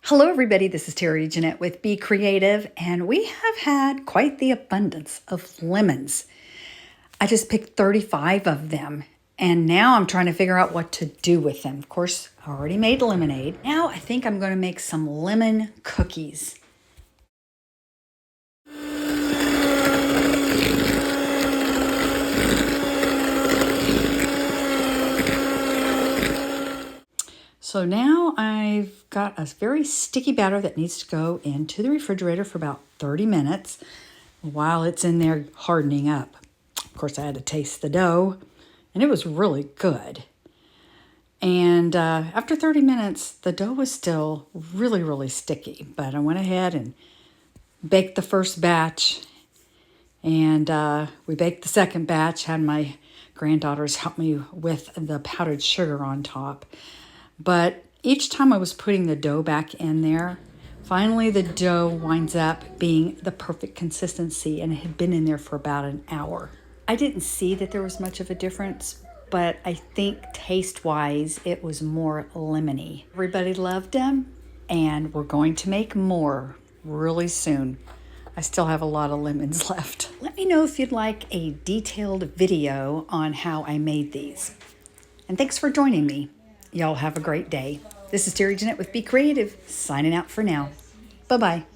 Hello everybody, this is Terry Jeanette with Be Creative, and we have had quite the abundance of lemons. I just picked 35 of them, and now I'm trying to figure out what to do with them. Of course, I already made lemonade. Now I think I'm going to make some lemon cookies. So now I've got a very sticky batter that needs to go into the refrigerator for about 30 minutes while it's in there hardening up. Of course, I had to taste the dough, and it was really good. And after 30 minutes, the dough was still really sticky. But I went ahead and baked the first batch, and we baked the second batch, had my granddaughters help me with the powdered sugar on top. But each time I was putting the dough back in there, finally the dough winds up being the perfect consistency, and it had been in there for about an hour. I didn't see that there was much of a difference, but I think taste-wise it was more lemony. Everybody loved them, and we're going to make more really soon. I still have a lot of lemons left. Let me know if you'd like a detailed video on how I made these. And thanks for joining me. Y'all have a great day. This is Terry Jeanette with Be Creative, signing out for now. Bye-bye.